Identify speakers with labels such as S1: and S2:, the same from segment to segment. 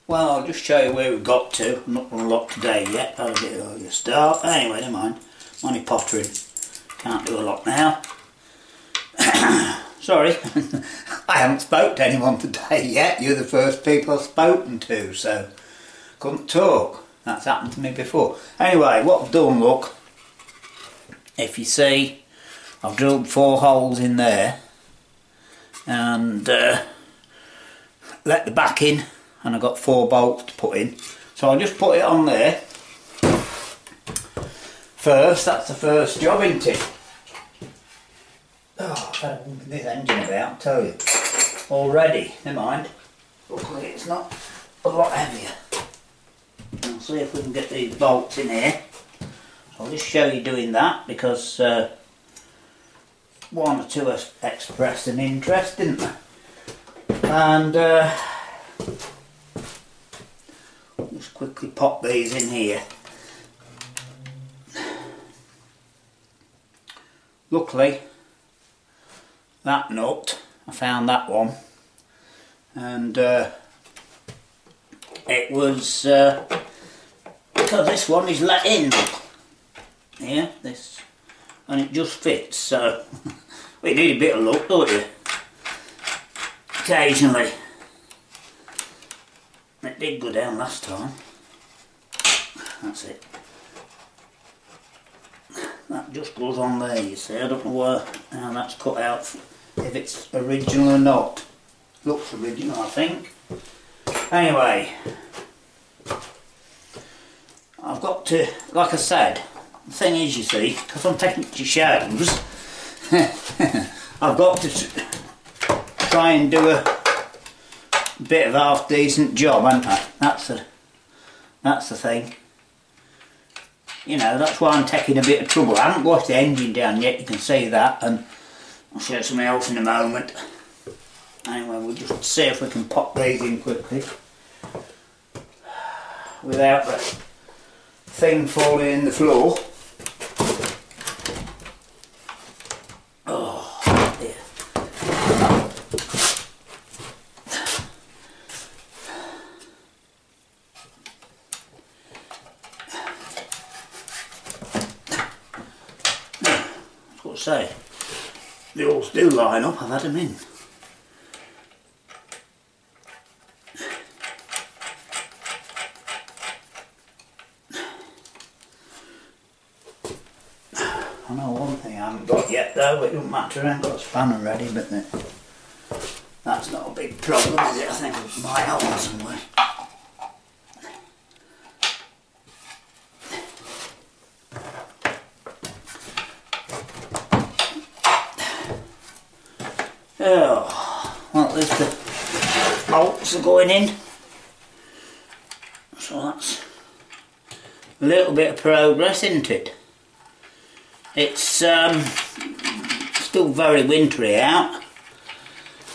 S1: Well, I'll just show you where we've got to. I'm not going to lock today yet, had a bit earlier start. Anyway, never mind. I'm only pottering. Can't do a lot now. Sorry, I haven't spoke to anyone today yet. You're the first people I've spoken to, so couldn't talk. That's happened to me before. Anyway, what I've done, look, if you see, I've drilled 4 holes in there and let the back in, and I've got 4 bolts to put in. So I'll just put it on there first. That's the first job, isn't it? Oh, I've had this engine about, I'll tell you. Already, never mind. Luckily it's not a lot heavier. We'll see if we can get these bolts in here. So I'll just show you doing that because one or two expressed an interest, didn't they? And just quickly pop these in here. Luckily, that nut, I found that one, and it was because this one is let in here, this, and it just fits. So we need a bit of luck, don't you? Occasionally. It did go down last time. That's it. That just goes on there, you see. I don't know how that's cut out, if it's original or not. Looks original, I think. Anyway, I've got to, like I said, the thing is, you see, because I'm taking it to shows, I've got to try and do a bit of a half decent job, haven't I? That's the thing. You know, that's why I'm taking a bit of trouble. I haven't washed the engine down yet, you can see that, and I'll show you something else in a moment. Anyway, we'll just see if we can pop these in quickly without the thing falling in the floor. Oh dear. I've got to say, they all do line up. I've had them in. I know one thing I haven't got yet though, but it doesn't matter, I haven't got a spanner ready, but that's not a big problem, is it? I think we might have one somewhere. Oh, well, at least the bolts are going in, so that's a little bit of progress, isn't it? It's still very wintry out,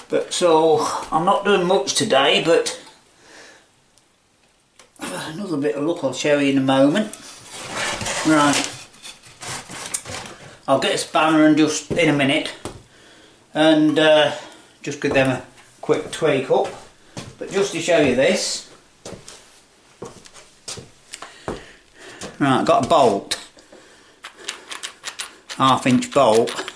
S1: but so I'm not doing much today, but I've had another bit of luck I'll show you in a moment. Right, I'll get a spanner and just in a minute and just give them a quick tweak up, but just to show you this, right, I've got a bolt, 1/2 inch bolt,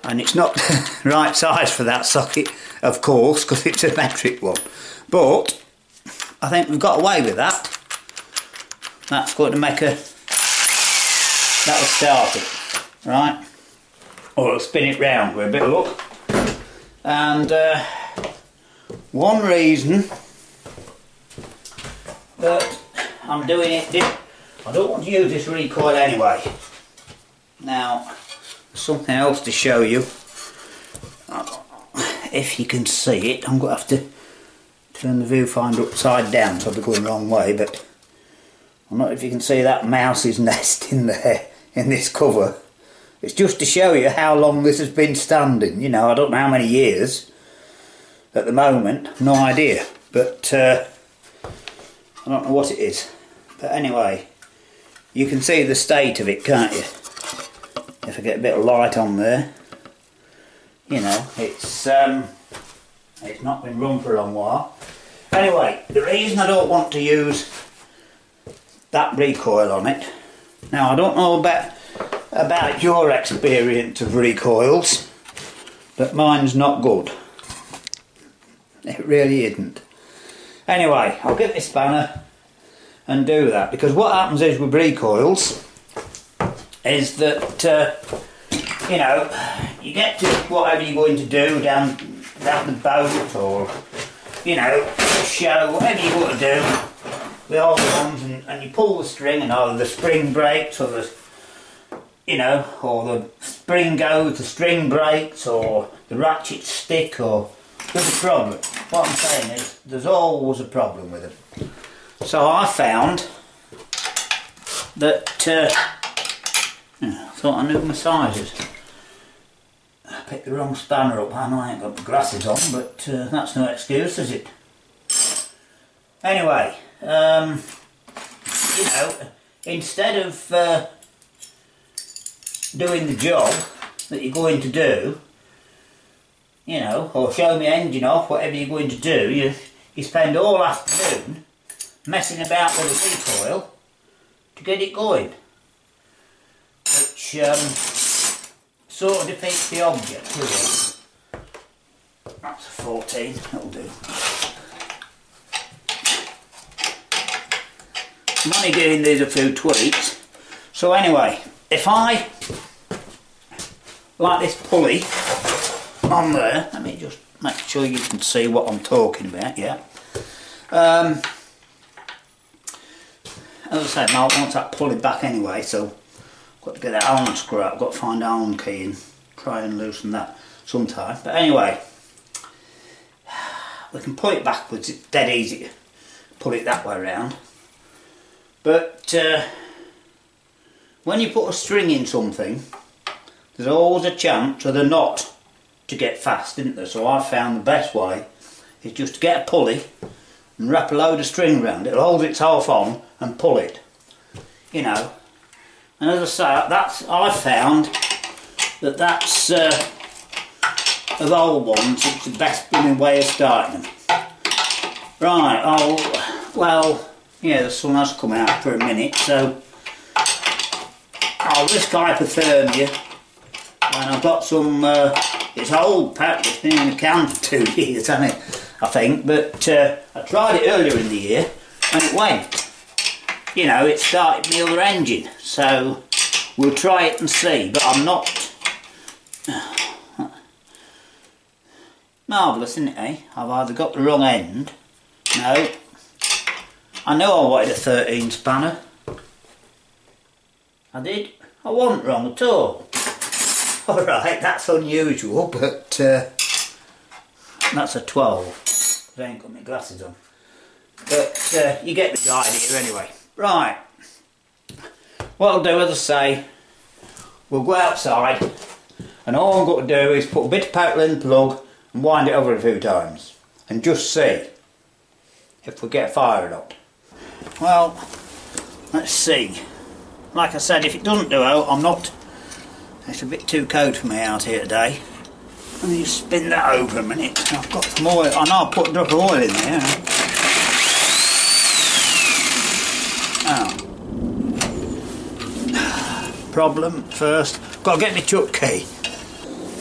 S1: and it's not the right size for that socket, of course, because it's a metric one, but I think we've got away with that. That's going to make that'll start it, right, or it'll spin it round with a bit of luck. And one reason that I'm doing it, I don't want to use this recoil anyway. Now, something else to show you. If you can see it, I'm going to have to turn the viewfinder upside down, so I'll be going the wrong way, but I'm not, if you can see that mouse's nest in there, in this cover. It's just to show you how long this has been standing. You know, I don't know how many years at the moment, no idea, but I don't know what it is. But anyway, you can see the state of it, can't you? If I get a bit of light on there, you know, it's not been run for a long while. Anyway, the reason I don't want to use that recoil on it, now I don't know about your experience of recoils, but mine's not good. It really isn't. Anyway, I'll get this spanner and do that, because what happens is with recoils is that you know, you get to whatever you're going to do down the boat, or you know, show, whatever you're going to do with all the ones, and you pull the string, and either the spring breaks, or the, you know, or the spring goes, the string breaks, or the ratchets stick, or there's a problem. What I'm saying is, there's always a problem with them. So I found that, I thought I knew my sizes. I picked the wrong spanner up, and I ain't got my glasses on, but that's no excuse, is it? Anyway, you know, instead of doing the job that you're going to do, you know, or show me engine off, whatever you're going to do, you spend all afternoon messing about with a recoil to get it going, which sort of defeats the object, really. That's a 14, that'll do. I'm only giving these a few tweaks. So anyway, if I, like this pulley on there, let me just make sure you can see what I'm talking about, yeah. As I said, I want that pulley back anyway, so I've got to get that Allen screw out. I've got to find the Allen key and try and loosen that sometime. But anyway, we can pull it backwards. It's dead easy to pull it that way around. But when you put a string in something, there's always a chance for the knot to get fast, isn't there? So I found the best way is just to get a pulley and wrap a load of string around it. It'll hold itself on and pull it, you know. And as I say, I found that's of old ones, it's the best blooming way of starting them. Right, oh well, yeah, the sun has come out for a minute, so I'll risk hypothermia. And I've got some, it's old pack, it's been in the can for 2 years, hasn't it? I think, but I tried it earlier in the year and it went. You know, it started the other engine, so we'll try it and see, but I'm not... Marvellous, isn't it, eh? I've either got the wrong end, no, I knew I wanted a 13 spanner, I did, I wasn't wrong at all. Alright, that's unusual, but that's a 12. I ain't got my glasses on. But you get the idea anyway. Right, what I'll do, as I say, we'll go outside and all I've got to do is put a bit of petrol in the plug and wind it over a few times and just see if we get a fire or not. Well, let's see. Like I said, if it doesn't do out, I'm not... It's a bit too cold for me out here today. Let me just spin that over a minute. I've got some oil. I know I put a drop of oil in there. Oh. Problem first. Got to get my chuck key.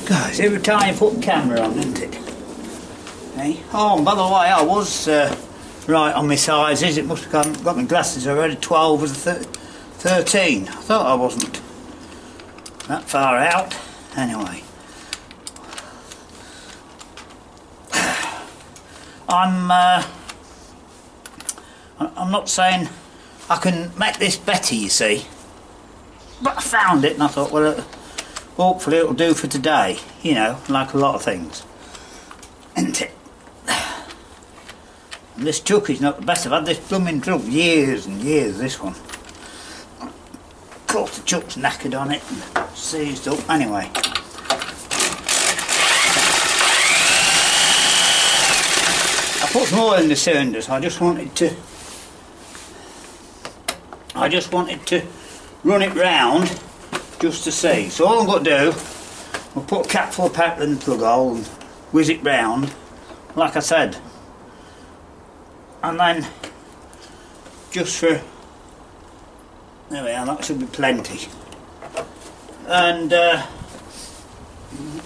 S1: Guys, every time you put the camera on, isn't it? Hey? Oh, and by the way, I was right on my sizes. It must have got my glasses already. 12 was 13. I thought I wasn't that far out. Anyway, I'm not saying I can make this better, you see, but I found it and I thought, well, hopefully it'll do for today, you know, like a lot of things, isn't it? And this chuck is not the best. I've had this blooming truck years and years, this one. Of course the chuck's knackered on it and seized up. Anyway, I put some oil in the cylinders. I just wanted to run it round just to see. So all I've got to do, I'll put a cap full of petrol in the plug hole and whiz it round. Like I said, and then just for, there we are, that should be plenty. And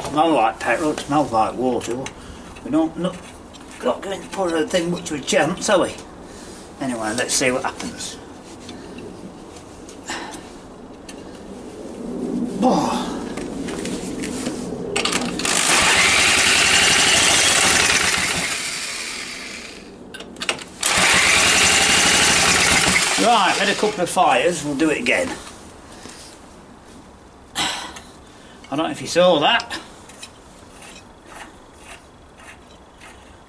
S1: smells like petrol, it smells like water. We not going to put a thing much of a chance, are we? Anyway, let's see what happens. Oh. Right, had a couple of fires, we'll do it again. I don't know if you saw that.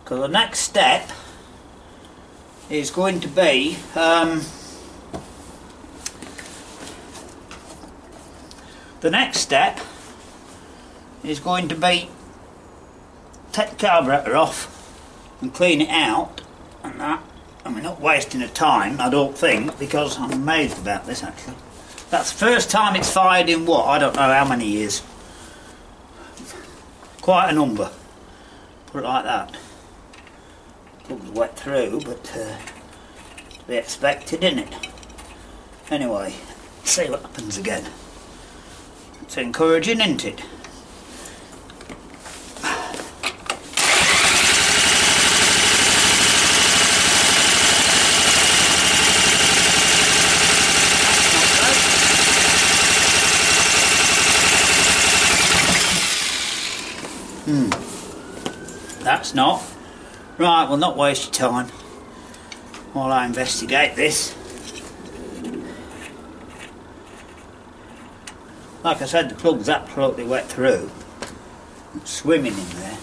S1: Because the next step is going to be take the carburetor off and clean it out and that. And we're not wasting the time, I don't think, because I'm amazed about this actually. That's the first time it's fired in what? I don't know how many years. Quite a number. Put it like that. Plug's wet through, but to be expected, isn't it? Anyway, let's see what happens again. It's encouraging, isn't it? That's not. Right, we'll not waste your time while I investigate this. Like I said, the plug's absolutely wet through. It's swimming in there.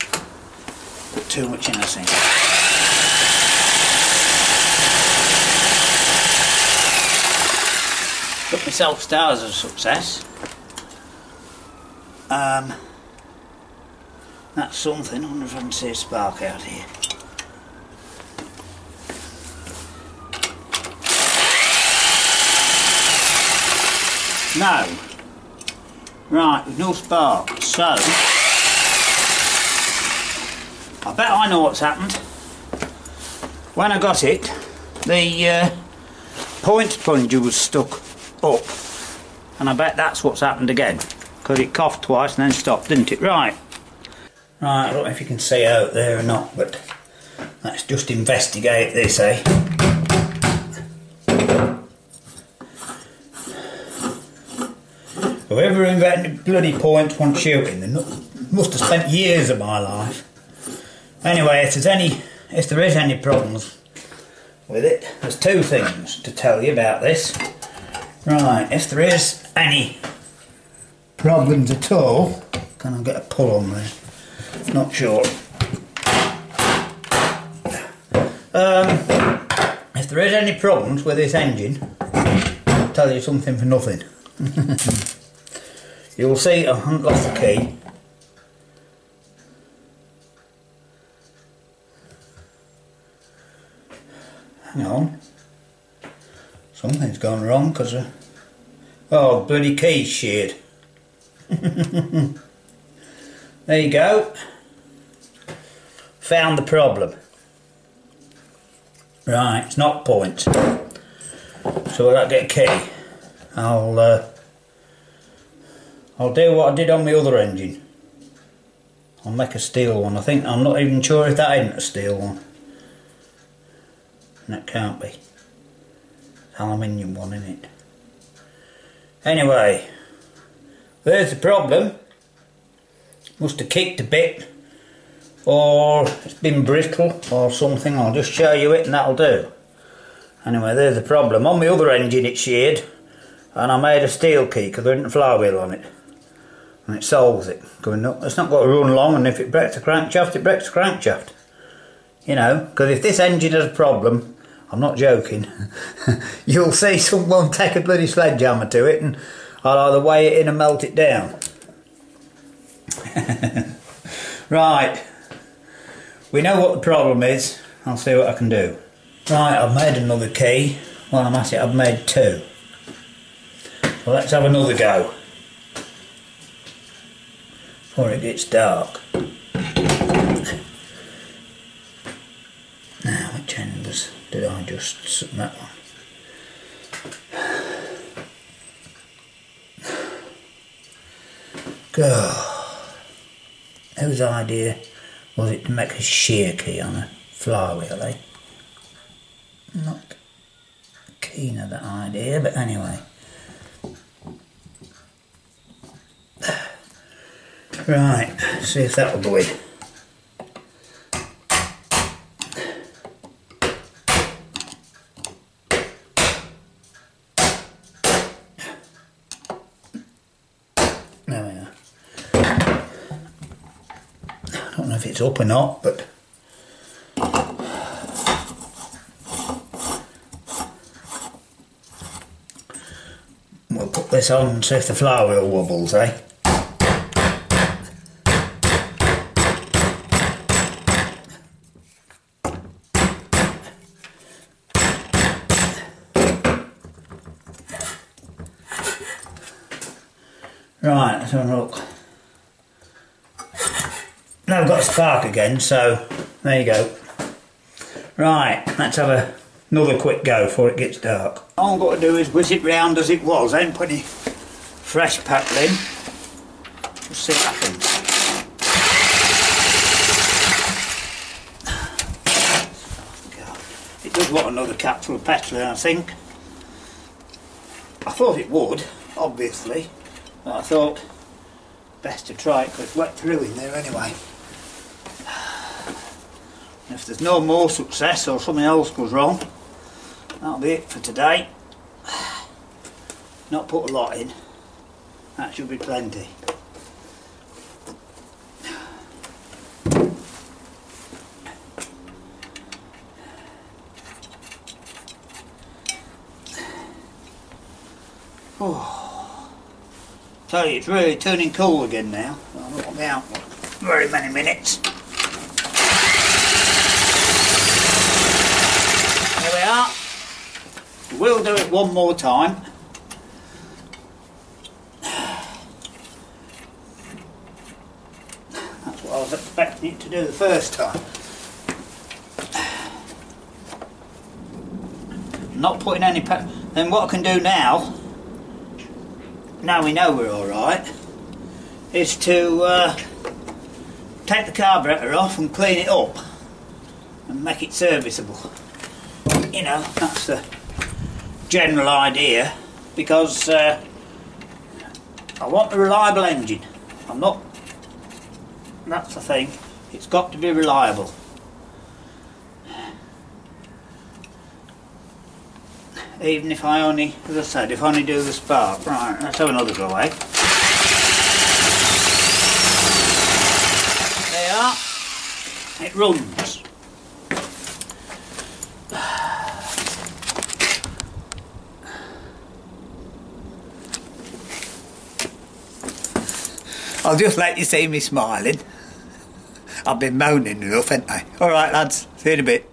S1: Put too much in, I think. Got myself stars of success. That's something. I wonder if I can see a spark out here. No. Right, there's no spark. So, I bet I know what's happened. When I got it, the point plunger was stuck up. And I bet that's what's happened again. Because it coughed twice and then stopped, didn't it? Right. Right, I don't know if you can see out there or not, but let's just investigate this, eh? Whoever invented bloody point one shooting, they must have spent years of my life. Anyway, if there is any problems with it, there's two things to tell you about this. Right, if there is any problems at all, can I get a pull on there? Not sure. If there is any problems with this engine, I'll tell you something for nothing. You'll see I haven't lost the key. Hang on. Something's gone wrong because oh, bloody key's sheared. There you go. Found the problem. Right, it's not point. So when I get a key, I'll do what I did on my other engine. I'll make a steel one. I'm not even sure if that isn't a steel one. And it can't be. It's aluminium one, isn't it? Anyway, there's the problem. Must have kicked a bit, or it's been brittle or something. I'll just show you it and that'll do. Anyway, there's the problem. On my other engine it's sheared, and I made a steel key because there isn't a flywheel on it, and it solves it. It's not got to run long, and if it breaks the crankshaft, it breaks the crankshaft. You know, because if this engine has a problem, I'm not joking, you'll see someone take a bloody sledgehammer to it and I'll either weigh it in and melt it down. Right, we know what the problem is. I'll see what I can do. Right, I've made another key. While I'm at it, I've made two. So let's have another go before it gets dark. Now, which end was did I just set that one? God, whose idea was it to make a shear key on a flywheel, eh? I'm not keen on that idea, but anyway. Right, see if that will go in. There we are. I don't know if it's up or not, but we'll put this on and see if the flywheel wobbles, eh? Right, let's have a look. Now I've got a spark again, so there you go. Right, let's have another quick go before it gets dark. All I've got to do is whiz it round as it was. I ain't put any fresh petrol in. Just see what happens. It does want another capful of petrol in, I think. I thought it would, obviously. But I thought best to try it because it's wet through in there anyway. And if there's no more success or something else goes wrong, that'll be it for today. Not put a lot in, that should be plenty. Oh. Tell you, it's really turning cool again now. I won't be out for very many minutes. There we are. We'll do it one more time. That's what I was expecting it to do the first time. Not putting any petrol. Then what I can do now we know we're alright, is to take the carburettor off and clean it up and make it serviceable. You know, that's the general idea, because I want a reliable engine. That's the thing, it's got to be reliable. Even if I only, as I said, if I only do the spark. Right, let's have another go, eh? There you are. It runs. I'll just let you see me smiling. I've been moaning enough, haven't I? Alright lads, see you in a bit.